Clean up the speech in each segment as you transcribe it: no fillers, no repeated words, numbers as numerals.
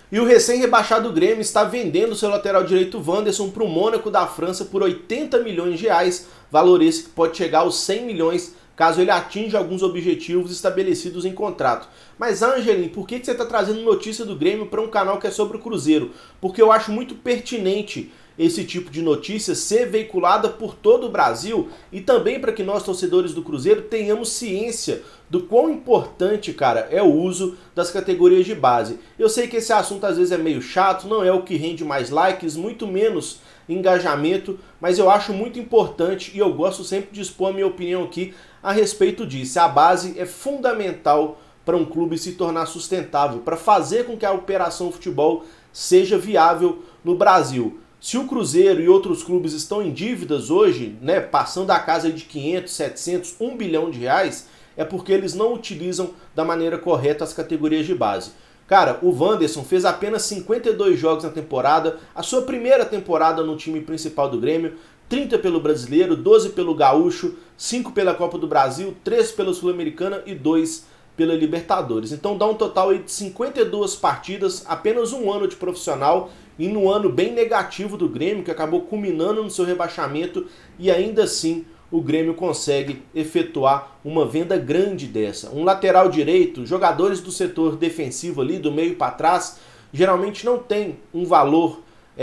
E o recém-rebaixado Grêmio está vendendo seu lateral direito Wanderson para o Mônaco da França por 80 milhões de reais, valor esse que pode chegar aos 100 milhões caso ele atinja alguns objetivos estabelecidos em contrato. Mas, Angelim, por que você está trazendo notícia do Grêmio para um canal que é sobre o Cruzeiro? Porque eu acho muito pertinente esse tipo de notícia ser veiculada por todo o Brasil e também para que nós, torcedores do Cruzeiro, tenhamos ciência do quão importante, cara, é o uso das categorias de base. Eu sei que esse assunto às vezes é meio chato, não é o que rende mais likes, muito menos engajamento, mas eu acho muito importante e eu gosto sempre de expor a minha opinião aqui a respeito disso. A base é fundamental para um clube se tornar sustentável, para fazer com que a operação futebol seja viável no Brasil. Se o Cruzeiro e outros clubes estão em dívidas hoje, né, passando a casa de 500, 700, 1 bilhão de reais, é porque eles não utilizam da maneira correta as categorias de base. Cara, o Wanderson fez apenas 52 jogos na temporada, a sua primeira temporada no time principal do Grêmio, 30 pelo Brasileiro, 12 pelo Gaúcho, 5 pela Copa do Brasil, 3 pela Sul-Americana e 2 pela Libertadores. Então dá um total aí de 52 partidas, apenas um ano de profissional e num ano bem negativo do Grêmio, que acabou culminando no seu rebaixamento e ainda assim o Grêmio consegue efetuar uma venda grande dessa. Um lateral direito, jogadores do setor defensivo ali, do meio para trás, geralmente não tem um valor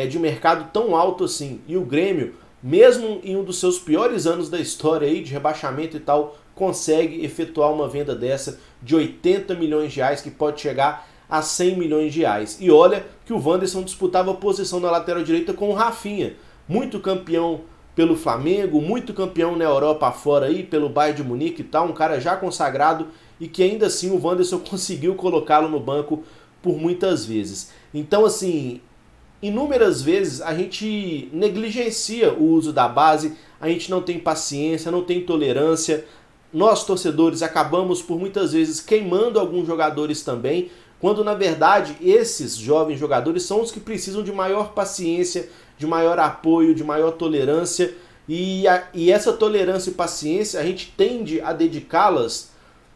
de mercado tão alto assim. E o Grêmio, mesmo em um dos seus piores anos da história aí, de rebaixamento e tal, consegue efetuar uma venda dessa de 80 milhões de reais, que pode chegar a 100 milhões de reais. E olha que o Wanderson disputava a posição na lateral direita com o Rafinha, muito campeão pelo Flamengo, muito campeão na Europa afora aí, pelo Bayern de Munique e tal, um cara já consagrado e que ainda assim o Wanderson conseguiu colocá-lo no banco por muitas vezes. Então assim, inúmeras vezes a gente negligencia o uso da base, a gente não tem paciência, não tem tolerância, nós torcedores acabamos por muitas vezes queimando alguns jogadores também, quando na verdade esses jovens jogadores são os que precisam de maior paciência, de maior apoio, de maior tolerância, e essa tolerância e paciência a gente tende a dedicá-las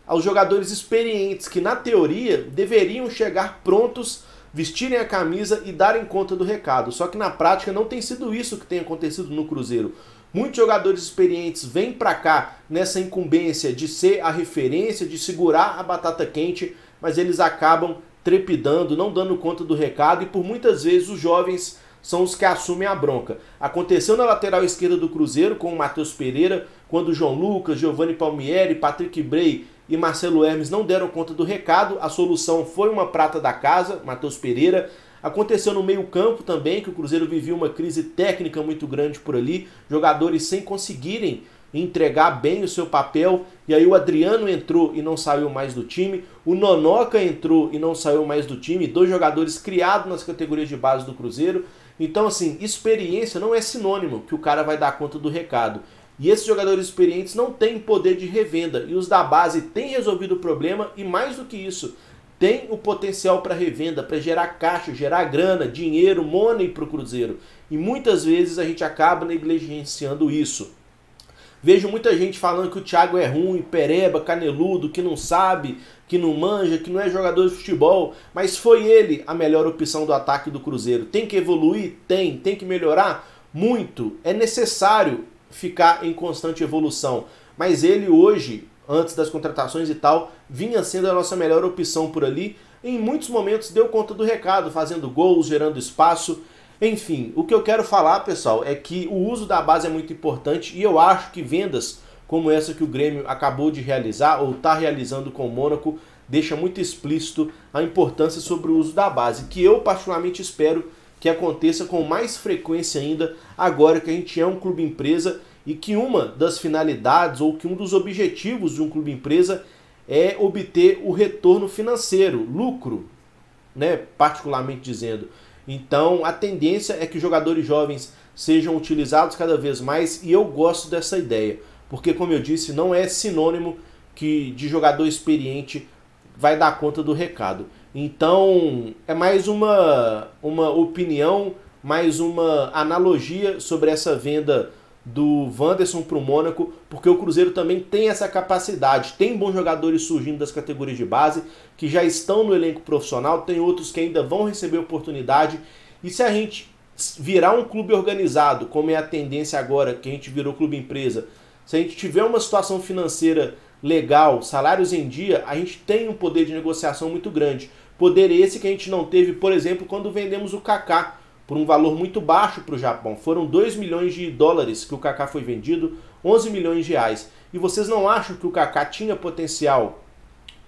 aos jogadores experientes, que na teoria deveriam chegar prontos, vestirem a camisa e darem conta do recado. Só que na prática não tem sido isso que tem acontecido no Cruzeiro. Muitos jogadores experientes vêm para cá nessa incumbência de ser a referência, de segurar a batata quente, mas eles acabam trepidando, não dando conta do recado, e por muitas vezes os jovens são os que assumem a bronca. Aconteceu na lateral esquerda do Cruzeiro com o Matheus Pereira, quando João Lucas, Giovanni Palmieri, Patrick Bray e Marcelo Hermes não deram conta do recado. A solução foi uma prata da casa, Matheus Pereira. Aconteceu no meio-campo também, que o Cruzeiro vivia uma crise técnica muito grande por ali, jogadores sem conseguirem entregar bem o seu papel, e aí o Adriano entrou e não saiu mais do time, o Nonoca entrou e não saiu mais do time, dois jogadores criados nas categorias de base do Cruzeiro. Então assim, experiência não é sinônimo que o cara vai dar conta do recado. E esses jogadores experientes não têm poder de revenda, e os da base têm resolvido o problema, e mais do que isso, tem o potencial para revenda, para gerar caixa, gerar grana, dinheiro, money para o Cruzeiro. E muitas vezes a gente acaba negligenciando isso. Vejo muita gente falando que o Thiago é ruim, pereba, caneludo, que não sabe, que não manja, que não é jogador de futebol, mas foi ele a melhor opção do ataque do Cruzeiro. Tem que evoluir? Tem que melhorar? Muito. É necessário ficar em constante evolução, mas ele hoje, antes das contratações e tal, vinha sendo a nossa melhor opção por ali. Em muitos momentos deu conta do recado, fazendo gols, gerando espaço. Enfim, o que eu quero falar, pessoal, é que o uso da base é muito importante, e eu acho que vendas como essa que o Grêmio acabou de realizar, ou está realizando com o Mônaco, deixa muito explícito a importância sobre o uso da base, que eu particularmente espero que aconteça com mais frequência ainda, agora que a gente é um clube empresa, e que uma das finalidades, ou que um dos objetivos de um clube empresa é obter o retorno financeiro, lucro, né, particularmente dizendo. Então a tendência é que jogadores jovens sejam utilizados cada vez mais, e eu gosto dessa ideia, porque como eu disse, não é sinônimo que de jogador experiente vai dar conta do recado. Então é mais uma opinião, mais uma analogia sobre essa venda do Wanderson para o Mônaco, porque o Cruzeiro também tem essa capacidade, tem bons jogadores surgindo das categorias de base, que já estão no elenco profissional, tem outros que ainda vão receber oportunidade, e se a gente virar um clube organizado, como é a tendência agora, que a gente virou clube empresa, se a gente tiver uma situação financeira legal, salários em dia, a gente tem um poder de negociação muito grande. Poder esse que a gente não teve, por exemplo, quando vendemos o Kaká por um valor muito baixo para o Japão. Foram 2 milhões de dólares que o Kaká foi vendido, 11 milhões de reais. E vocês não acham que o Kaká tinha potencial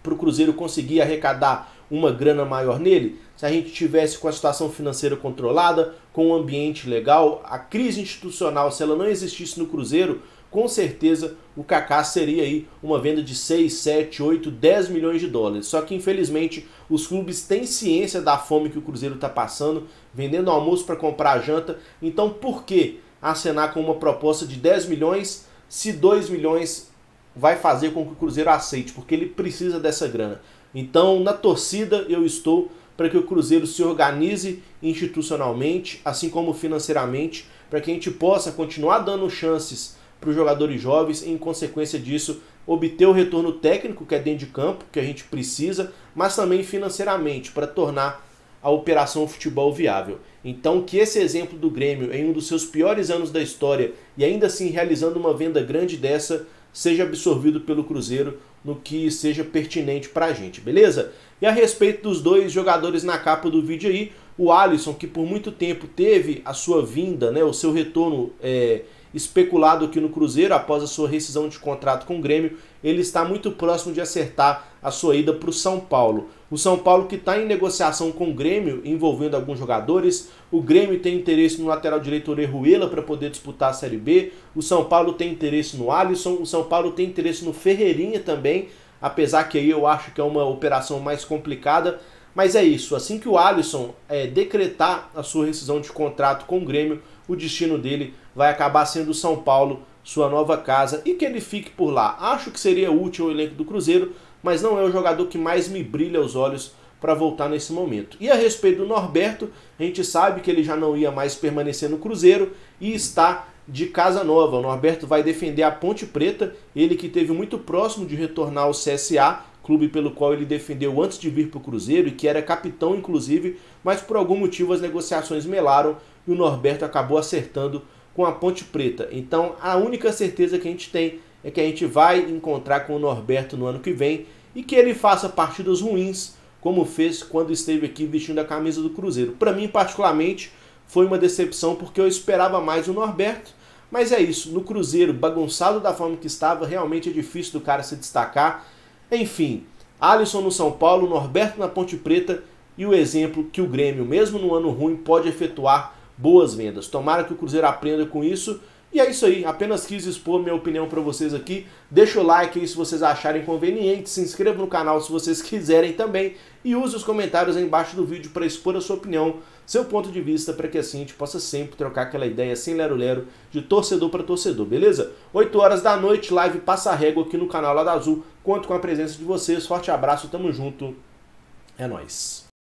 para o Cruzeiro conseguir arrecadar uma grana maior nele? Se a gente tivesse com a situação financeira controlada, com um ambiente legal, a crise institucional, se ela não existisse no Cruzeiro, com certeza o Kaká seria aí uma venda de 6, 7, 8, 10 milhões de dólares. Só que infelizmente os clubes têm ciência da fome que o Cruzeiro está passando, vendendo almoço para comprar janta. Então por que acenar com uma proposta de 10 milhões se 2 milhões vai fazer com que o Cruzeiro aceite? Porque ele precisa dessa grana. Então na torcida eu estou para que o Cruzeiro se organize institucionalmente, assim como financeiramente, para que a gente possa continuar dando chances para os jogadores jovens e, em consequência disso, obter o retorno técnico que é dentro de campo, que a gente precisa, mas também financeiramente, para tornar a operação futebol viável. Então, que esse exemplo do Grêmio, em um dos seus piores anos da história, e ainda assim realizando uma venda grande dessa, seja absorvido pelo Cruzeiro no que seja pertinente para a gente, beleza? E a respeito dos dois jogadores na capa do vídeo aí, o Alisson, que por muito tempo teve a sua vinda, né, o seu retorno especulado aqui no Cruzeiro após a sua rescisão de contrato com o Grêmio, ele está muito próximo de acertar a sua ida para o São Paulo. O São Paulo que está em negociação com o Grêmio, envolvendo alguns jogadores. O Grêmio tem interesse no lateral direito Orejuela para poder disputar a Série B. O São Paulo tem interesse no Alisson. O São Paulo tem interesse no Ferreirinha também, apesar que aí eu acho que é uma operação mais complicada. Mas é isso, assim que o Alisson decretar a sua rescisão de contrato com o Grêmio, o destino dele vai acabar sendo o São Paulo, sua nova casa, e que ele fique por lá. Acho que seria útil ao elenco do Cruzeiro, mas não é o jogador que mais me brilha os olhos para voltar nesse momento. E a respeito do Norberto, a gente sabe que ele já não ia mais permanecer no Cruzeiro e está de casa nova. O Norberto vai defender a Ponte Preta, ele que esteve muito próximo de retornar ao CSA, clube pelo qual ele defendeu antes de vir para o Cruzeiro e que era capitão inclusive, mas por algum motivo as negociações melaram e o Norberto acabou acertando com a Ponte Preta. Então a única certeza que a gente tem é que a gente vai encontrar com o Norberto no ano que vem e que ele faça partidas ruins, como fez quando esteve aqui vestindo a camisa do Cruzeiro. Para mim, particularmente, foi uma decepção porque eu esperava mais o Norberto, mas é isso, no Cruzeiro, bagunçado da forma que estava, realmente é difícil do cara se destacar. Enfim, Alisson no São Paulo, Norberto na Ponte Preta e o exemplo que o Grêmio, mesmo no ano ruim, pode efetuar boas vendas. Tomara que o Cruzeiro aprenda com isso. E é isso aí, apenas quis expor minha opinião para vocês aqui. Deixa o like aí se vocês acharem conveniente, se inscreva no canal se vocês quiserem também e use os comentários aí embaixo do vídeo para expor a sua opinião, seu ponto de vista, para que assim a gente possa sempre trocar aquela ideia sem lero-lero de torcedor para torcedor, beleza? 8 horas da noite, live Passa Régua aqui no canal Lado Azul. Conto com a presença de vocês, forte abraço, tamo junto, é nóis.